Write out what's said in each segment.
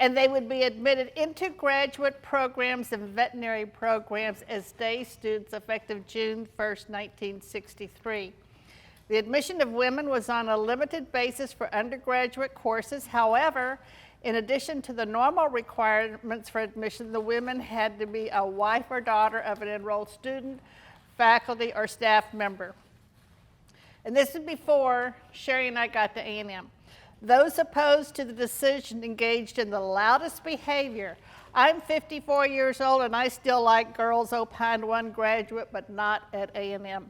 and they would be admitted into graduate programs and veterinary programs as day students effective June 1st, 1963. The admission of women was on a limited basis for undergraduate courses. However, in addition to the normal requirements for admission, the women had to be a wife or daughter of an enrolled student, faculty, or staff member. And this is before Sherry and I got to A&M. Those opposed to the decision engaged in the loudest behavior. I'm 54 years old and I still like girls, opined one graduate, but not at A&M.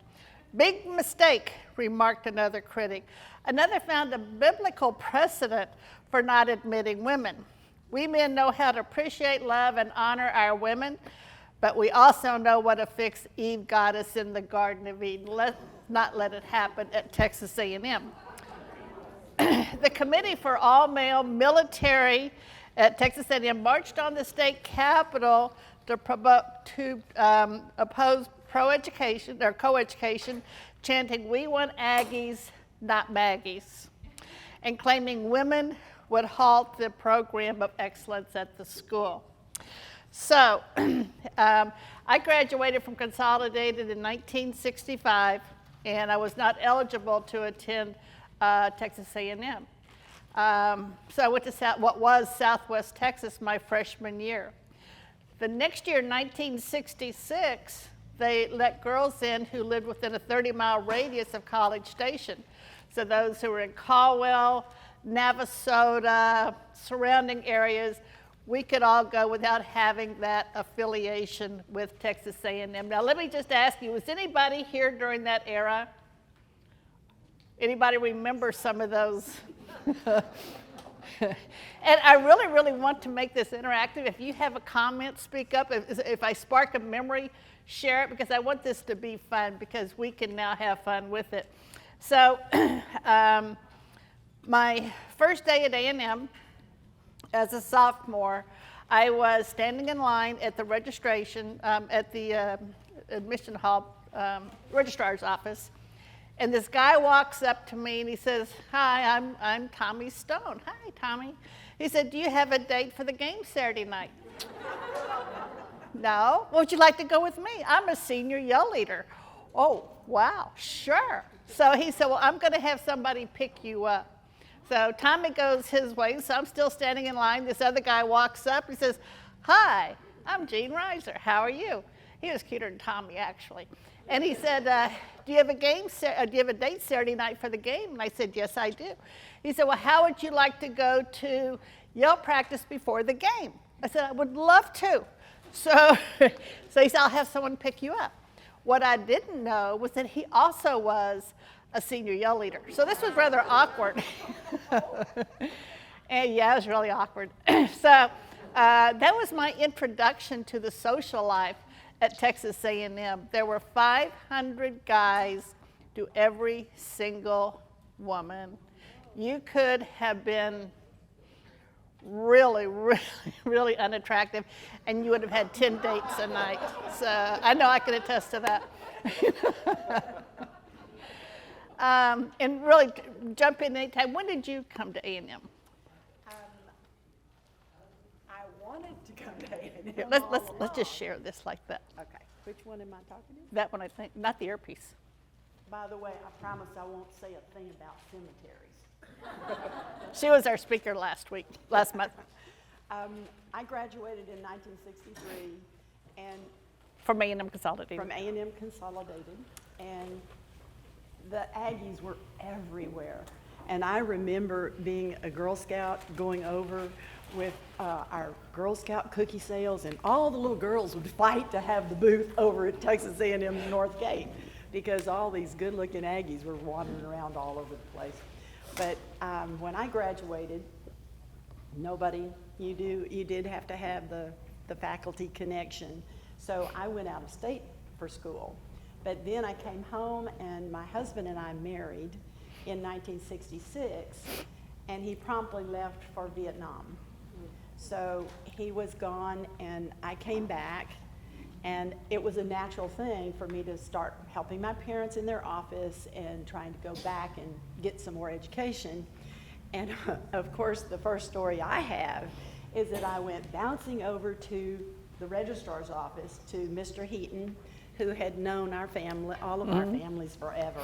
Big mistake, remarked another critic. Another found a biblical precedent for not admitting women. We men know how to appreciate, love, and honor our women, but we also know what a fix Eve got us in the Garden of Eden. Let's not let it happen at Texas A&M. The Committee for All-Male Military at Texas A&M marched on the state capitol to oppose pro-education or co-education, chanting, "We want Aggies, not Maggies," and claiming women would halt the program of excellence at the school. So I graduated from Consolidated in 1965, and I was not eligible to attend Texas A&M. So I went to what was Southwest Texas my freshman year. The next year, 1966, they let girls in who lived within a 30-mile radius of College Station. So those who were in Caldwell, Navasota, surrounding areas, we could all go without having that affiliation with Texas A&M. Now let me just ask you, was anybody here during that era? Anybody remember some of those? And I really, really want to make this interactive. If you have a comment, speak up. If I spark a memory, share it, because I want this to be fun, because we can now have fun with it. So my first day at A&M as a sophomore, I was standing in line at the registration, at the admission hall, registrar's office, and this guy walks up to me and he says, "Hi, I'm Tommy Stone." "Hi, Tommy." He said, "Do you have a date for the game Saturday night?" "No." "Well, would you like to go with me? I'm a senior yell leader." "Oh, wow, sure." So he said, "Well, I'm going to have somebody pick you up." So Tommy goes his way, so I'm still standing in line. This other guy walks up, he says, "Hi, I'm Gene Reiser. How are you?" He was cuter than Tommy, actually. And he said, do you have a date Saturday night for the game?" And I said, "Yes, I do." He said, "Well, how would you like to go to yell practice before the game?" I said, "I would love to." So he said, "I'll have someone pick you up." What I didn't know was that he also was a senior yell leader. So this was rather awkward. And yeah, it was really awkward. So that was my introduction to the social life at Texas A&M. There were 500 guys to every single woman. You could have been really, really, really unattractive, and you would have had 10 dates a night. So I know I can attest to that. And really, jump in anytime. When did you come to A&M? I wanted to come to A&M. Here, let's just share this like that. Okay. Which one am I talking to? That one, I think, not the earpiece. By the way, I promise I won't say a thing about cemeteries. She was our speaker last month. I graduated in 1963 and From A&M Consolidated. from A&M Consolidated, and the Aggies were everywhere. And I remember being a Girl Scout, going over with our Girl Scout cookie sales, and all the little girls would fight to have the booth over at Texas A&M North Gate, because all these good-looking Aggies were wandering around all over the place. But when I graduated, you did have to have the faculty connection. So I went out of state for school. But then I came home, and my husband and I married in 1966, and he promptly left for Vietnam. So he was gone, and I came back, and it was a natural thing for me to start helping my parents in their office and trying to go back and get some more education. And of course, the first story I have is that I went bouncing over to the registrar's office to Mr. Heaton, who had known our family, all of our families forever.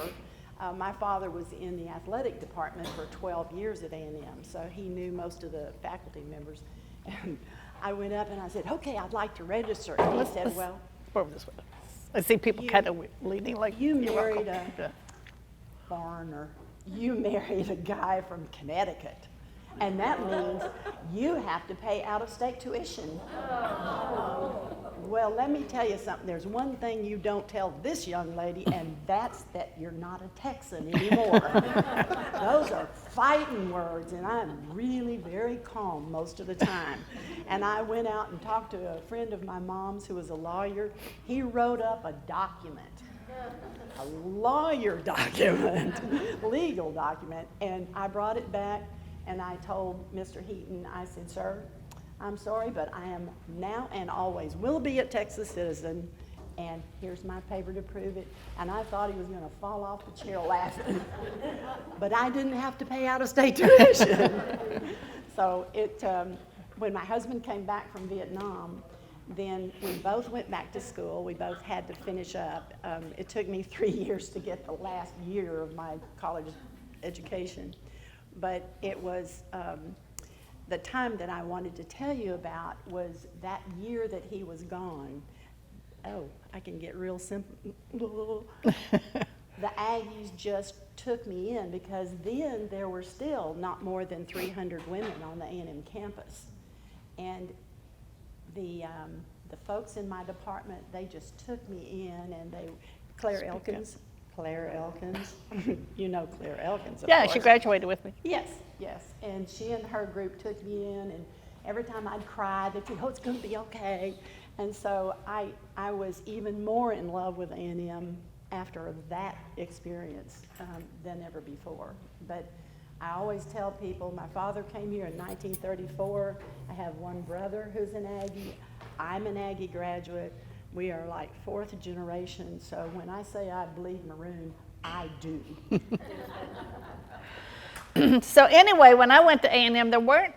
My father was in the athletic department for 12 years at A&M, so he knew most of the faculty members. And I went up and I said, okay, I'd like to register. And he said, well, over this way. I see people kind of leaning like you you're married welcome. a foreigner. You married a guy from Connecticut. And that means you have to pay out-of-state tuition. Well, let me tell you something. There's one thing you don't tell this young lady, and that's that you're not a Texan anymore. Those are fighting words, and I'm really very calm most of the time. And I went out and talked to a friend of my mom's who was a lawyer. He wrote up a document. A lawyer document, legal document, and I brought it back and I told Mr. Heaton, I said, sir, I'm sorry, but I am now and always will be a Texas citizen, and here's my paper to prove it. And I thought he was going to fall off the chair laughing, but I didn't have to pay out-of-state tuition. So when my husband came back from Vietnam, then we both went back to school. We both had to finish up. It took me 3 years to get the last year of my college education. But it was the time that I wanted to tell you about was that year that he was gone. Oh, I can get real simple. The Aggies just took me in because then there were still not more than 300 women on the A&M campus. And the folks in my department, they just took me in, and Claire Elkins, you know Claire Elkins, of course. She graduated with me. Yes, and she and her group took me in, and every time I'd cry, they'd say, oh, it's going to be okay. And so I was even more in love with A&M after that experience than ever before. But I always tell people, my father came here in 1934. I have one brother who's an Aggie. I'm an Aggie graduate. We are like fourth generation, so when I say I bleed maroon, I do. So anyway, when I went to A&M, there wasn't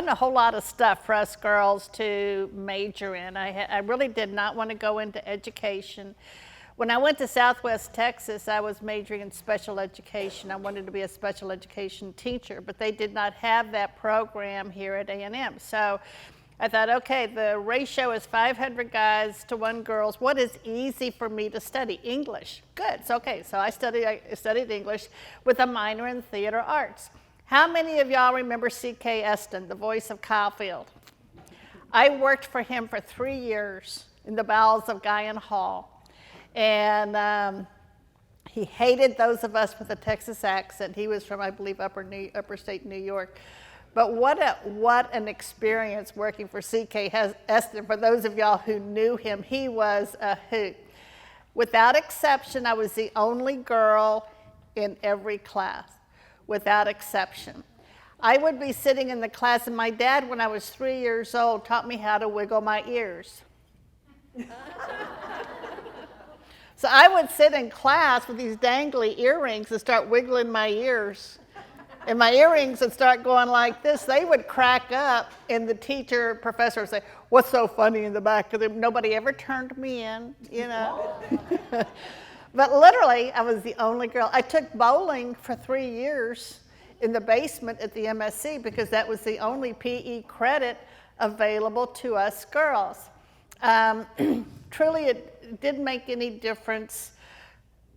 a whole lot of stuff for us girls to major in. I really did not want to go into education. When I went to Southwest Texas, I was majoring in special education. I wanted to be a special education teacher, but they did not have that program here at A&M. So I thought, okay, the ratio is 500 guys to 1 girls. What is easy for me to study? English. Good. So, okay, so I studied English with a minor in theater arts. How many of y'all remember C.K. Eston, the voice of Kyle Field? I worked for him for 3 years in the bowels of Guyan Hall. And he hated those of us with a Texas accent. He was from, I believe, upper state New York. But what an experience working for C.K. Eston. For those of y'all who knew him, he was a hoot. Without exception, I was the only girl in every class, without exception. I would be sitting in the class, and my dad, when I was 3 years old, taught me how to wiggle my ears. So I would sit in class with these dangly earrings and start wiggling my ears. And my earrings would start going like this. They would crack up, and the professor would say, what's so funny in the back of them? Nobody ever turned me in, you know. But literally, I was the only girl. I took bowling for 3 years in the basement at the MSC because that was the only PE credit available to us girls. Truly, it didn't make any difference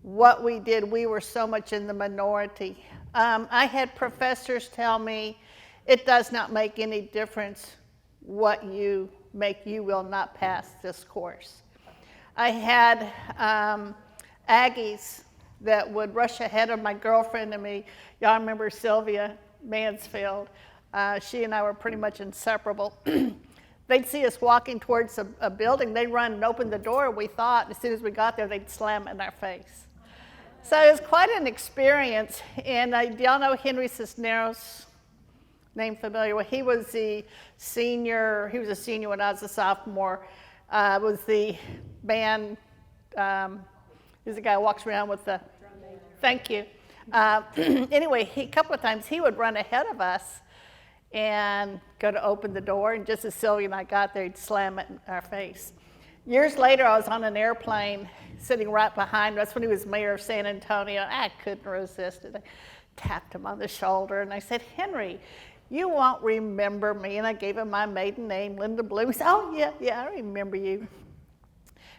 what we did. We were so much in the minority. I had professors tell me, it does not make any difference what you make, you will not pass this course. I had Aggies that would rush ahead of my girlfriend and me. Y'all remember Sylvia Mansfield? She and I were pretty much inseparable. They'd see us walking towards a building, they'd run and open the door, we thought, as soon as we got there, they'd slam it in our face. So it was quite an experience, and do y'all know Henry Cisneros? Name familiar? Well, he was a senior when I was a sophomore. Was the band, he's the guy who walks around with the, thank you. Anyway, a couple of times he would run ahead of us and go to open the door, and just as Sylvia and I got there, he'd slam it in our face. Years later, I was on an airplane sitting right behind him. That's when he was mayor of San Antonio. I couldn't resist it. I tapped him on the shoulder, and I said, Henry, you won't remember me. And I gave him my maiden name, Linda Bloom. He said, oh, yeah, I remember you.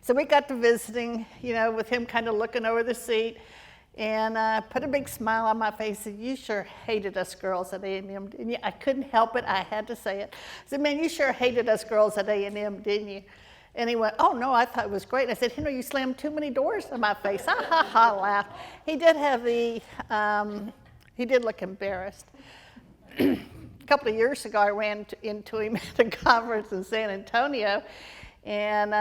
So we got to visiting, with him kind of looking over the seat, and put a big smile on my face and said, you sure hated us girls at A&M, didn't you? I couldn't help it. I had to say it. I said, man, you sure hated us girls at A&M, didn't you? And he went, oh, no, I thought it was great. And I said, Henry, you slammed too many doors in my face. Ha, ha, ha, laughed. He did have he did look embarrassed. A couple of years ago, I ran into him at a conference in San Antonio, and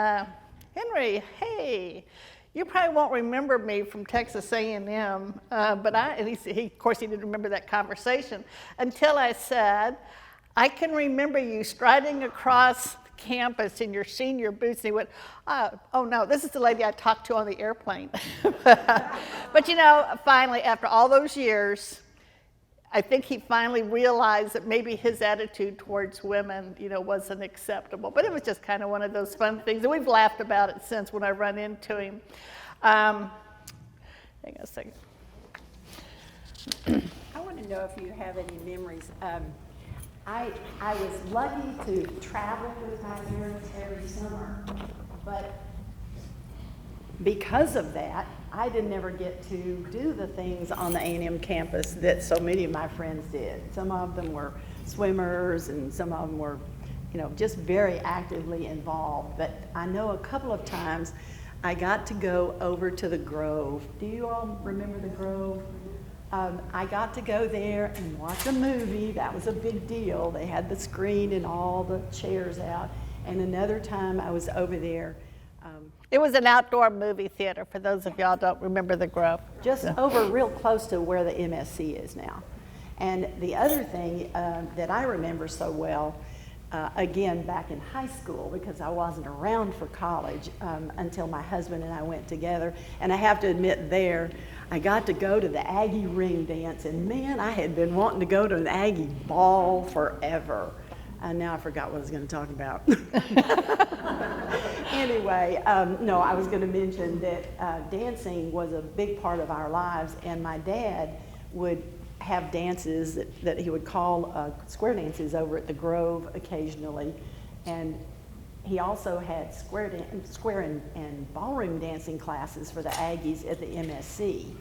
Henry, hey, you probably won't remember me from Texas A&M, but and of course, he didn't remember that conversation until I said, I can remember you striding across campus in your senior boots. And he went, oh no, this is the lady I talked to on the airplane. But finally, after all those years, I think he finally realized that maybe his attitude towards women, wasn't acceptable. But it was just kind of one of those fun things. And we've laughed about it since when I run into him. Hang on a second. I want to know if you have any memories. I was lucky to travel with my parents every summer, but because of that, I didn't never get to do the things on the A&M campus that so many of my friends did. Some of them were swimmers, and some of them were, just very actively involved. But I know a couple of times I got to go over to the Grove. Do you all remember the Grove? I got to go there and watch a movie. That was a big deal. They had the screen and all the chairs out. And another time I was over there. It was an outdoor movie theater, for those of y'all don't remember the Grove. Just over real close to where the MSC is now. And the other thing that I remember so well, again, back in high school, because I wasn't around for college until my husband and I went together. And I have to admit there, I got to go to the Aggie ring dance, and man, I had been wanting to go to an Aggie ball forever. And now I forgot what I was going to talk about. Anyway, no, I was going to mention that dancing was a big part of our lives, and my dad would have dances that he would call square dances over at the Grove occasionally, and he also had square and ballroom dancing classes for the Aggies at the MSC.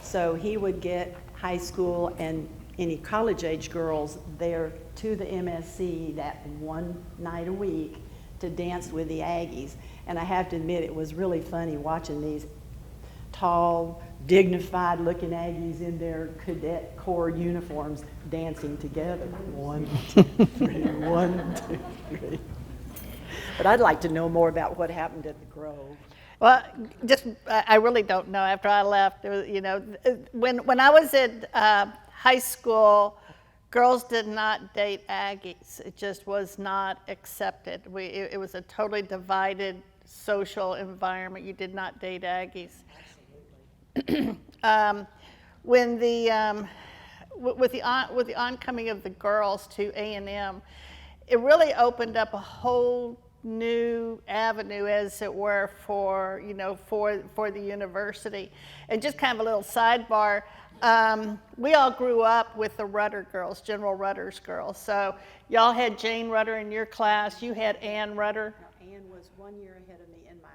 So he would get high school and any college-age girls there to the MSC that one night a week to dance with the Aggies. And I have to admit, it was really funny watching these tall, dignified-looking Aggies in their cadet corps uniforms dancing together. 1, 2, 3, 1, 2, 3. But I'd like to know more about what happened at the Grove. Well, I really don't know. After I left, when I was at high school, girls did not date Aggies. It just was not accepted. It was a totally divided social environment. You did not date Aggies. With the oncoming of the girls to A&M, it really opened up a whole new avenue, as it were, for the university. And just kind of a little sidebar. We all grew up with the Rudder girls, General Rudder's girls. So y'all had Jane Rudder in your class. You had Ann Rudder. No, Ann was 1 year ahead of me in my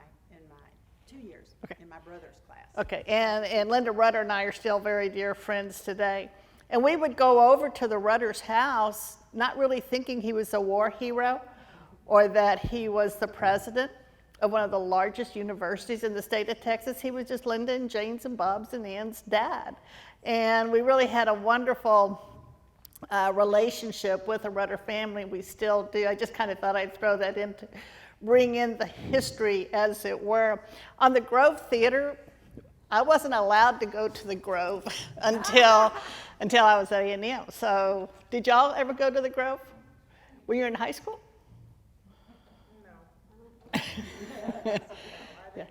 2 years in my brother's class. Okay, and Linda Rudder and I are still very dear friends today. And we would go over to the Rudder's house, not really thinking he was a war hero or that he was the president of one of the largest universities in the state of Texas. He was just Linda and Jane's and Bob's and Ann's dad. And we really had a wonderful relationship with the Rudder family. We still do. I just kind of thought I'd throw that in to bring in the history, as it were. On the Grove Theater, I wasn't allowed to go to the Grove until I was at A&M. So did y'all ever go to the Grove? Were you in high school? No. Yeah.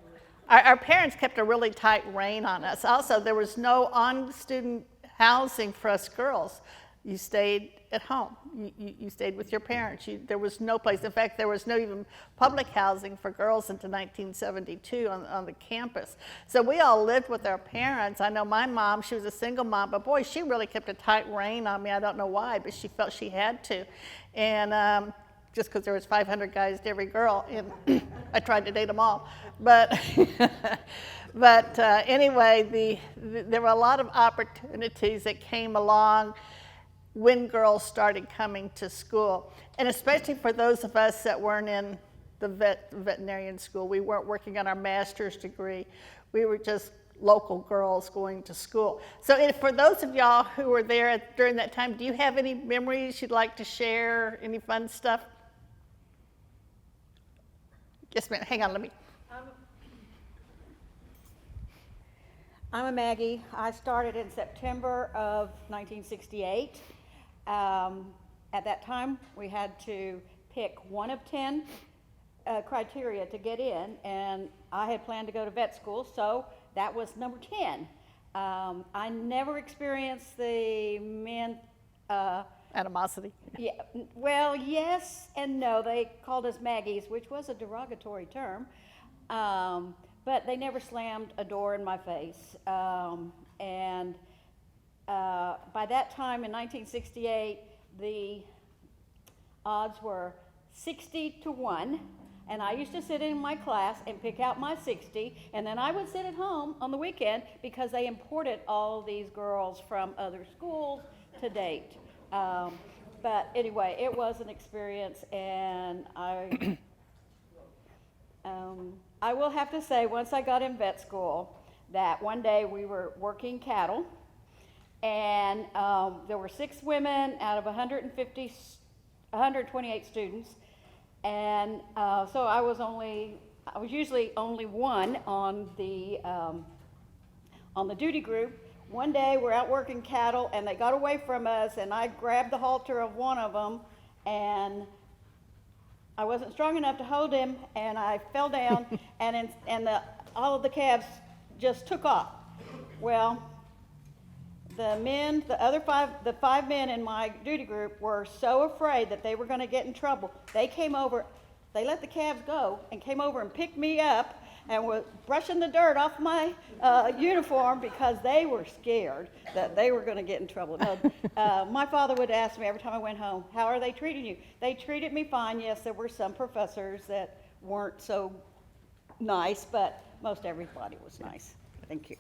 Our parents kept a really tight rein on us. Also, there was no on-student housing for us girls. You stayed at home. You stayed with your parents. There was no place. In fact, there was no even public housing for girls until 1972 on the campus. So we all lived with our parents. I know my mom, she was a single mom, but boy, she really kept a tight rein on me. I don't know why, but she felt she had to. And just because there was 500 guys to every girl, and I tried to date them all. But anyway, there were a lot of opportunities that came along when girls started coming to school. And especially for those of us that weren't in the veterinarian school, we weren't working on our master's degree. We were just local girls going to school. So for those of y'all who were there during that time, do you have any memories you'd like to share? Any fun stuff? Yes, ma'am. Hang on, let me. I'm a Maggie. I started in September of 1968. At that time, we had to pick one of 10 criteria to get in, and I had planned to go to vet school, so that was number 10. I never experienced the men. Animosity. Yeah, well, yes and no. They called us Maggies, which was a derogatory term. But they never slammed a door in my face. And by that time in 1968, the odds were 60-1. And I used to sit in my class and pick out my 60. And then I would sit at home on the weekend because they imported all these girls from other schools to date. But anyway, it was an experience, and I will have to say, once I got in vet school, that one day we were working cattle, and there were 6 women out of 128 students, and so I was usually only one on the duty group. One day we're out working cattle, and they got away from us, and I grabbed the halter of one of them, and I wasn't strong enough to hold him, and I fell down, and all of the calves just took off. Well, the 5 men in my duty group were so afraid that they were going to get in trouble. They came over, they let the calves go, and came over and picked me up, and was brushing the dirt off my uniform because they were scared that they were going to get in trouble. No, my father would ask me every time I went home, how are they treating you? They treated me fine. Yes, there were some professors that weren't so nice, but most everybody was nice. Thank you.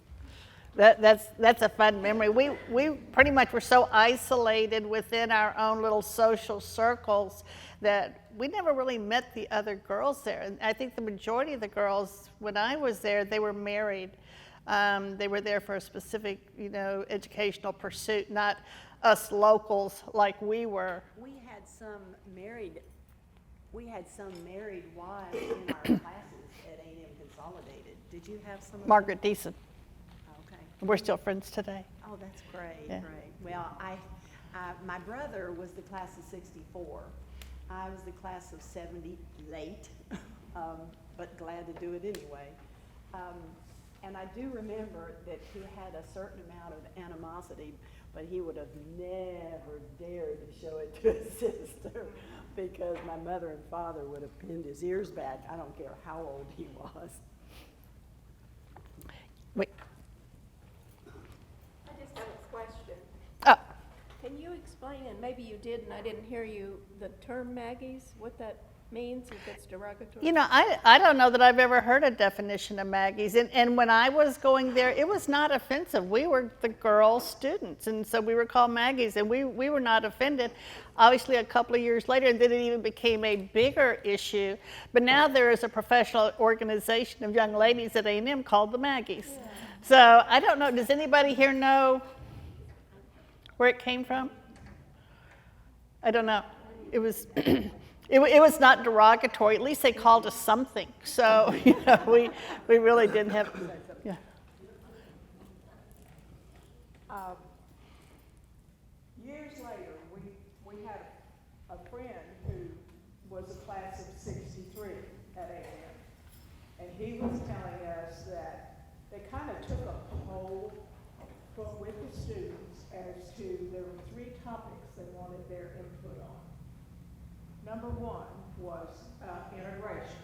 That's a fun memory. We pretty much were so isolated within our own little social circles that we never really met the other girls there. And I think the majority of the girls, when I was there, they were married. They were there for a specific, educational pursuit, not us locals like we were. We had some married wives in our classes at A&M Consolidated. Did you have some of Margaret Deason. Okay. We're still friends today. Oh, that's great, Yeah. great. Well, my brother was the class of 64. I was the class of 70, late, but glad to do it anyway. And I do remember that he had a certain amount of animosity, but he would have never dared to show it to his sister because my mother and father would have pinned his ears back. I don't care how old he was. Wait. I just have a question. Oh, Can you explain, and maybe you did and I didn't hear you, the term Maggies, what that means, if it's derogatory? I don't know that I've ever heard a definition of Maggies. And when I was going there, it was not offensive. We were the girl students, and so we were called Maggies, and we were not offended. Obviously, a couple of years later, then it even became a bigger issue. But now there is a professional organization of young ladies at A&M called the Maggies. Yeah. So I don't know, does anybody here know where it came from? I don't know. It was it was not derogatory. At least they called us something. So we really didn't have. Yeah. Years later, we had a friend who was a class of 63 at A&M, and he was telling us that they kind of took a poll with the students as to there were 3 topics they wanted their input on. Number one was integration,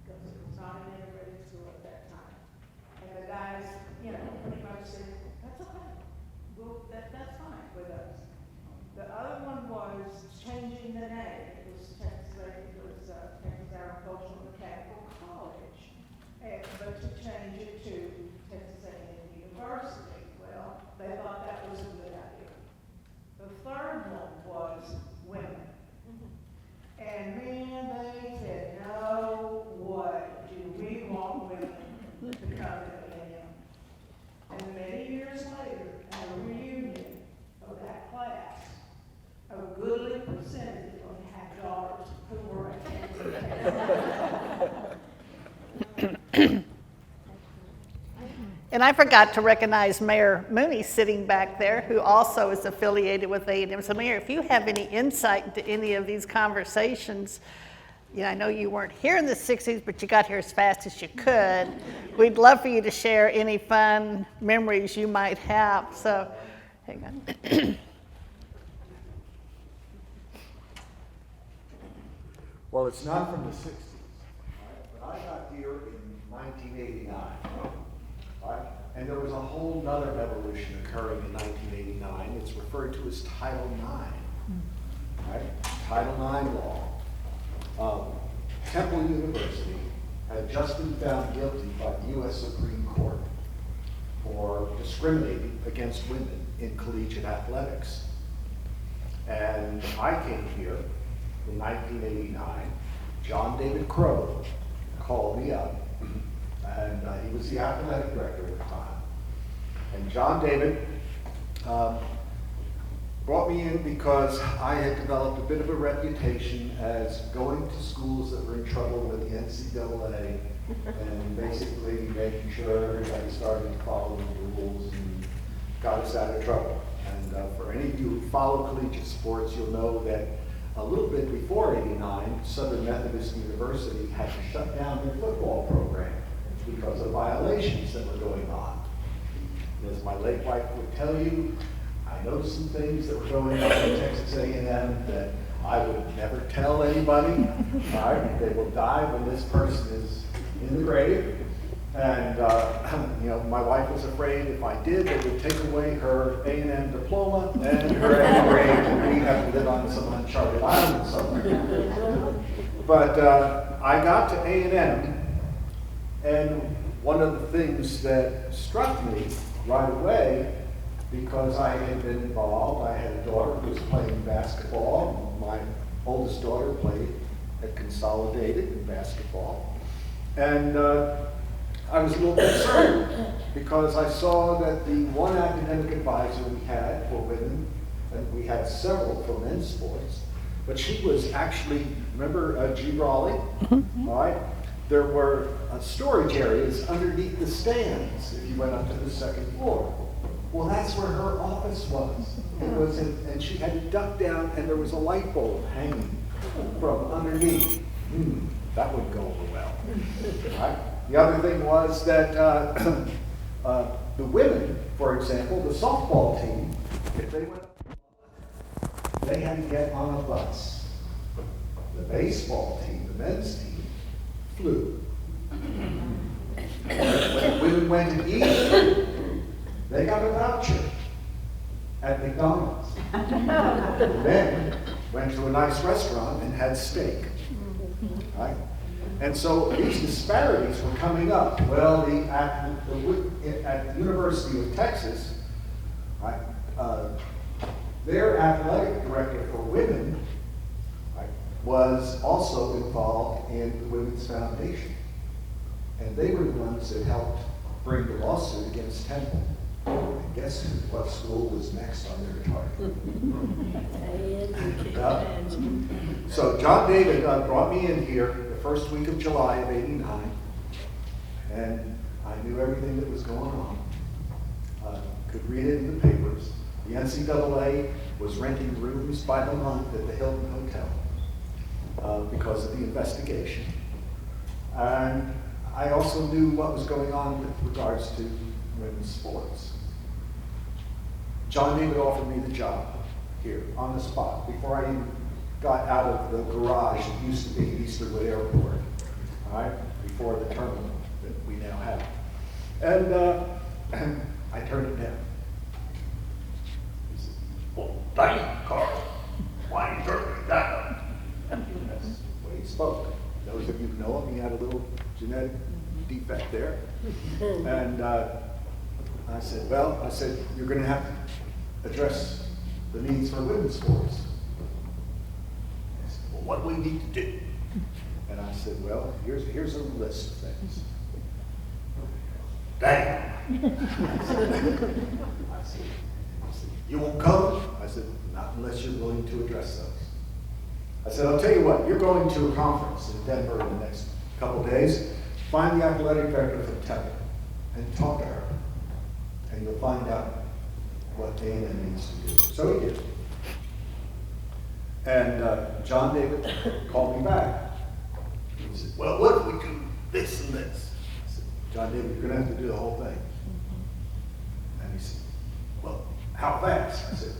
because it was not an integrated school at that time. And the guys, pretty much said, that's okay, that's fine with us. The other one was changing the name. It was Texas Agricultural Mechanical College, but to change it to Texas A&M University. Well, they thought that was a good idea. The third one was women. And man, they said, no, what do we want women to come to A&M? And many years later, at a reunion of that class, a goodly percentage of them had daughters who were attending. And I forgot to recognize Mayor Mooney sitting back there, who also is affiliated with A&M. So Mayor, if you have any insight into any of these conversations, I know you weren't here in the 60s, but you got here as fast as you could. We'd love for you to share any fun memories you might have. So, hang on. Well, it's not from the 60s, right? But I got here in 1989, right? And there was a whole nother evolution occurring in 1989. It's referred to as Title IX, right? Title IX law. Temple University had just been found guilty by the U.S. Supreme Court for discriminating against women in collegiate athletics. And I came here in 1989, John David Crow called me up, and he was the athletic director at the time. And John David brought me in because I had developed a bit of a reputation as going to schools that were in trouble with the NCAA and basically making sure everybody started following the rules and got us out of trouble. And for any of you who follow collegiate sports, you'll know that a little bit before '89, Southern Methodist University had to shut down their football program because of violations that were going on. And as my late wife would tell you, I know some things that were going on at Texas A&M that I would never tell anybody. Right? They will die when this person is in the grave. And my wife was afraid if I did, they would take away her A&M diploma and her grade, and we'd have to live on some uncharted island somewhere. But I got to A&M, and one of the things that struck me right away, because I had been involved, I had a daughter who was playing basketball. My oldest daughter played at Consolidated in basketball. And I was a little concerned because I saw that the one academic advisor we had for women, and we had several for men's sports, but she was actually, remember G. Raleigh? Mm-hmm. All right? There were storage areas underneath the stands if you went up to the second floor. Well, that's where her office was. And she had to duck down, and there was a light bulb hanging from underneath. That would go over well. Right? The other thing was that the women, for example, the softball team, if they went up, they had to get on a bus. The baseball team, the men's team, flew. When the women went to eat, they got a voucher at McDonald's. The men went to a nice restaurant and had steak. Right? And so these disparities were coming up. Well, at the University of Texas, right, their athletic director for women, right, was also involved in the Women's Foundation. And they were the ones that helped bring the lawsuit against Temple. And guess what school was next on their target? So John David brought me in here the first week of July of '89, and I knew everything that was going on. Could read it in the papers. The NCAA was renting rooms by the month at the Hilton Hotel because of the investigation. And I also knew what was going on with regards to women's sports. John David offered me the job. here on the spot before I even got out of the garage that used to be Easterwood Airport, all right, before the terminal that we now have. And I turned it down. He said, well, dang, Carl, why you turning it down? That's the way he spoke. Those of you who know him, he had a little genetic defect there. And I said, well, you're going to have to address the needs for women's sports. I said, well, what do we need to do? And I said, well, here's a list of things. Damn. I said, you won't come? I said, not unless you're willing to address those. I said, I'll tell you what, you're going to a conference in Denver in the next couple days. Find the athletic director from Temple and talk to her. And you'll find out what A&M needs to do. So he did. And John David called me back. He said, well, what if we do this and this? I said, John David, you're going to have to do the whole thing. And he said, well, how fast? I said,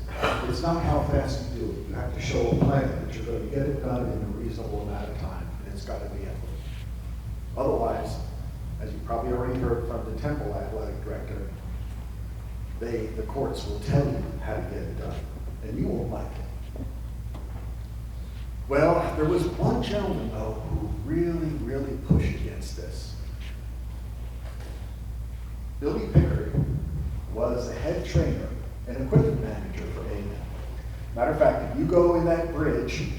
it's not how fast you do it. You have to show a plan that you're going to get it done in a reasonable amount of time, and it's got to be equitable. Otherwise, as you probably already heard from the Temple athletic director, the courts will tell you how to get it done, and you won't like it. Well, there was one gentleman, though, who really, really pushed against this. Billy Pickard was the head trainer and equipment manager for A&M. Matter of fact, if you go in that bridge,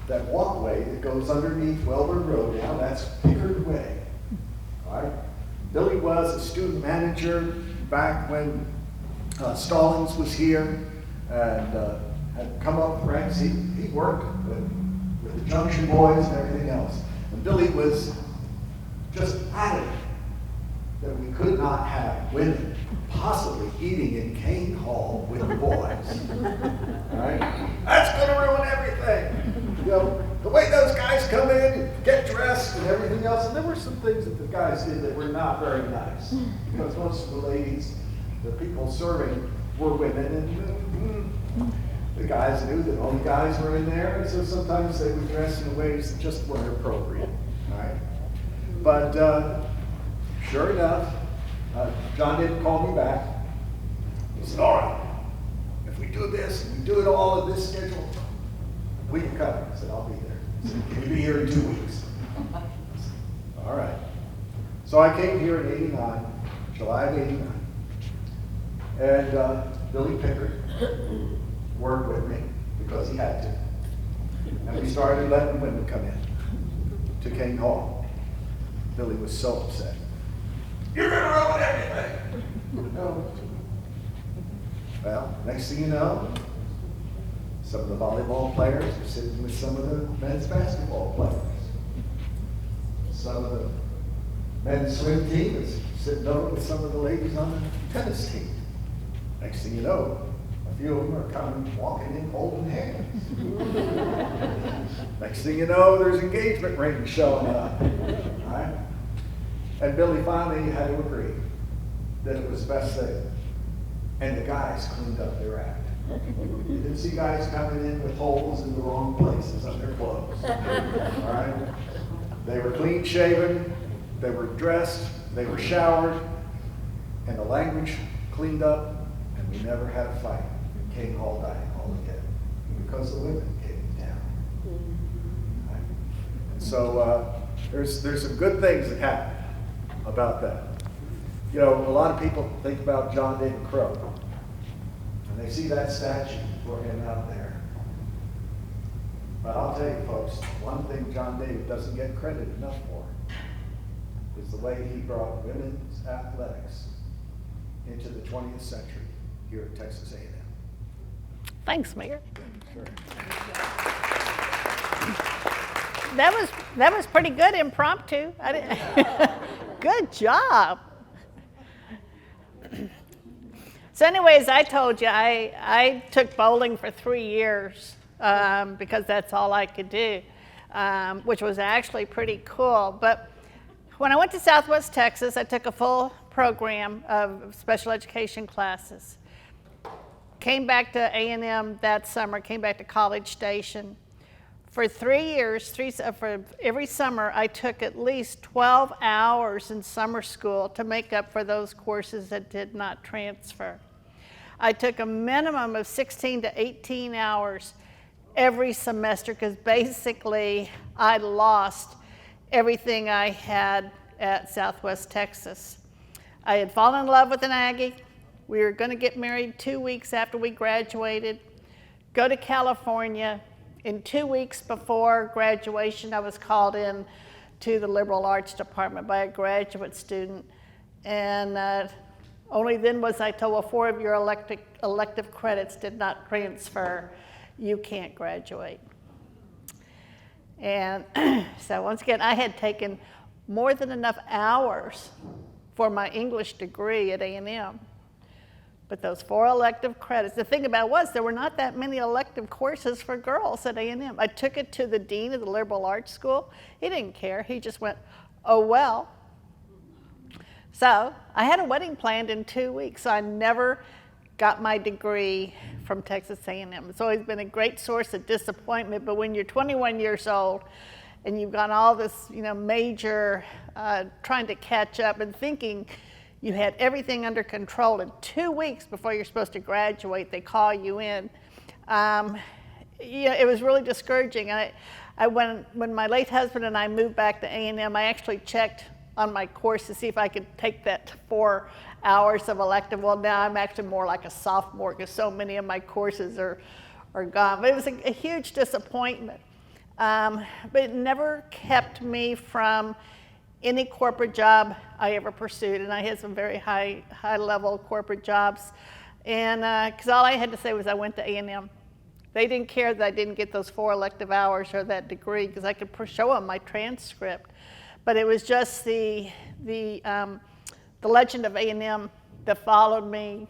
that walkway that goes underneath Welborn Road now, that's Pickard Way. All right? Billy was a student manager back when Stallings was here and had come up ranks. He worked with the Junction Boys and everything else. And Billy was just adamant that we could not have women possibly eating in Kane Hall with the boys. All right? That's going to ruin everything. You know, the way those guys come in and get dressed and everything else, and there were some things that the guys did that were not very nice, because most of the ladies, the people serving, were women, and the guys knew that only guys were in there, and so sometimes they would dress in ways that just weren't appropriate. All right? But sure enough, John didn't call me back. He said, all right, if we do this, and we do it all in this schedule, we can come. I said, I'll be there. He said, can you be here in 2 weeks? I said, all right. So I came here in '89, July of '89. And Billy Pickard worked with me because he had to. And we started letting women come in to King Hall. Billy was so upset. You're going to ruin everything. No. Well, next thing you know, some of the volleyball players are sitting with some of the men's basketball players. Some of the men's swim team is sitting over with some of the ladies on the tennis team. Next thing you know, a few of them are coming, walking in, holding hands. Next thing you know, there's engagement rings showing up. All right? And Billy finally had to agree that it was the best thing. And the guys cleaned up their act. You didn't see guys coming in with holes in the wrong places on their clothes. All right? They were clean shaven, they were dressed, they were showered, and the language cleaned up, and we never had a fight in King Hall Dining Hall again because the women came down. Right? And so there's some good things that happen about that. You know, a lot of people think about John David Crow, and they see that statue for him out there. But I'll tell you, folks, one thing John David doesn't get credit enough for is the way he brought women's athletics into the 20th century here at Texas A&M. Thanks, Mayor. Sure. That was pretty good impromptu. I didn't good job. So anyways, I told you, I took bowling for 3 years because that's all I could do, which was actually pretty cool. But when I went to Southwest Texas, I took a full program of special education classes. came back to A&M that summer, came back to College Station. For 3 years, for every summer, I took at least 12 hours in summer school to make up for those courses that did not transfer. I took a minimum of 16 to 18 hours every semester because basically I lost everything I had at Southwest Texas. I had fallen in love with an Aggie. We were going to get married 2 weeks after we graduated, go to California. In 2 weeks before graduation, I was called in to the liberal arts department by a graduate student. And only then was I told, well, 4 of your elective credits did not transfer. You can't graduate. And so once again, I had taken more than enough hours for my English degree at A&M. But those 4 elective credits, the thing about it was there were not that many elective courses for girls at A&M. I took it to the dean of the liberal arts school. He didn't care. He just went, oh, well. So I had a wedding planned in 2 weeks. So I never got my degree from Texas A&M. It's always been a great source of disappointment. But when you're 21 years old and you've got all this, major trying to catch up and thinking you had everything under control, in 2 weeks before you're supposed to graduate, they call you in. It was really discouraging. When my late husband and I moved back to A&M, I actually checked on my course to see if I could take that 4 hours of elective. Well, now I'm actually more like a sophomore because so many of my courses are gone. But it was a huge disappointment. But it never kept me from any corporate job I ever pursued, and I had some very high level corporate jobs, and because all I had to say was I went to A&M. They didn't care that I didn't get those 4 elective hours or that degree because I could show them my transcript, but it was just the legend of A&M that followed me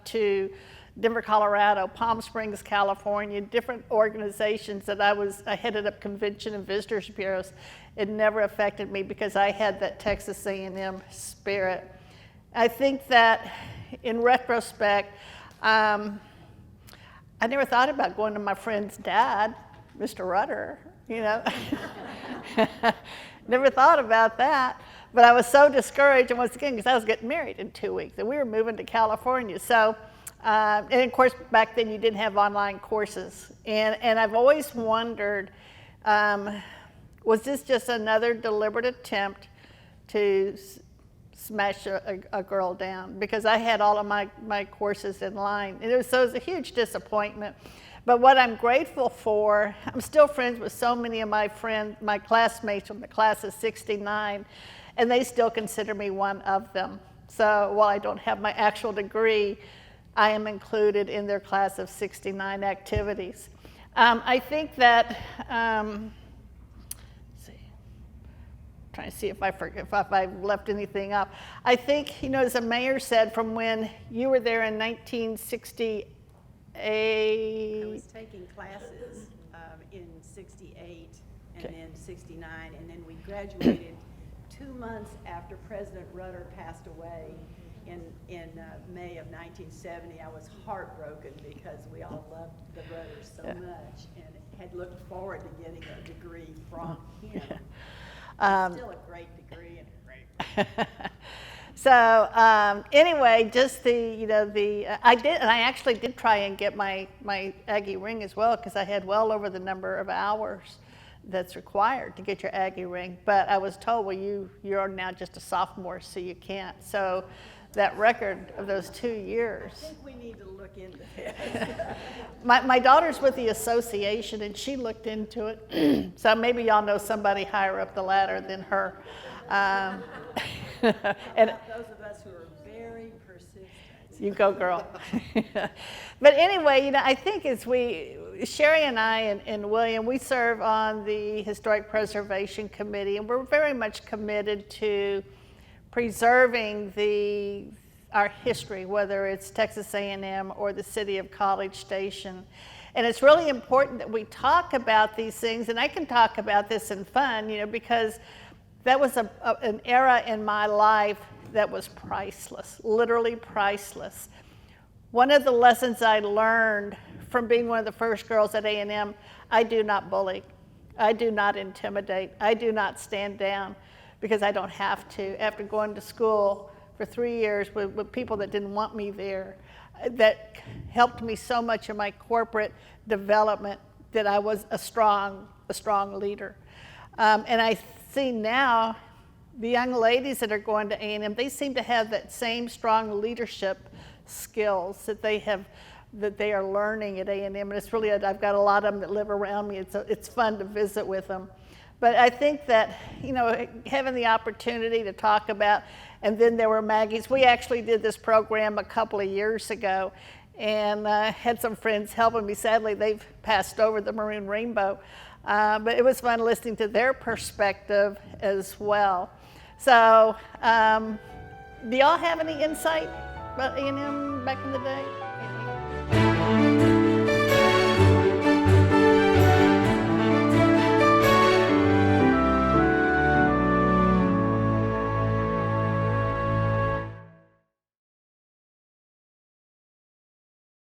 to Denver, Colorado, Palm Springs, California, different organizations that I headed up convention and visitors bureaus. It never affected me because I had that Texas A&M spirit. I think that in retrospect, I never thought about going to my friend's dad, Mr. Rudder, Never thought about that. But I was so discouraged, and once again, because I was getting married in 2 weeks, and we were moving to California. So, and of course, back then you didn't have online courses. And I've always wondered, was this just another deliberate attempt to smash a girl down? Because I had all of my courses in line. And so it was a huge disappointment. But what I'm grateful for, I'm still friends with so many of my friends, my classmates from the class of '69, and they still consider me one of them. So while I don't have my actual degree, I am included in their class of '69 activities. I think that, trying to see if I left anything up. I think, as the mayor said, from when you were there in 1968. I was taking classes in '68 and then '69, and then we graduated 2 months after President Rudder passed away in May of 1970. I was heartbroken because we all loved the Rudders so much and had looked forward to getting a degree from him. Still a great degree and a great. So anyway, just I actually did try and get my Aggie ring as well because I had well over the number of hours that's required to get your Aggie ring. But I was told, well, you're now just a sophomore, so you can't. So that record of those 2 years. I think we need to look into this. My daughter's with the association, and she looked into it. So maybe y'all know somebody higher up the ladder than her. And Those of us who are very persistent. You go, girl. But anyway, I think Sherry and I and William, we serve on the Historic Preservation Committee, and we're very much committed to preserving our history, whether it's Texas A&M or the city of College Station. And it's really important that we talk about these things, and I can talk about this in fun, because that was an era in my life that was priceless, literally priceless. One of the lessons I learned from being one of the first girls at A&M, I do not bully. I do not intimidate. I do not stand down because I don't have to. After going to school for 3 years with people that didn't want me there, that helped me so much in my corporate development that I was a strong leader. And I see now the young ladies that are going to A&M, they seem to have that same strong leadership skills that they are learning at A&M, and it's really, I've got a lot of them that live around me. It's fun to visit with them. But I think that, you know, having the opportunity to talk about, and then there were Maggies. We actually did this program a couple of years ago, and had some friends helping me. Sadly, they've passed over the Maroon Rainbow, but it was fun listening to their perspective as well. So, do y'all have any insight about A&M back in the day?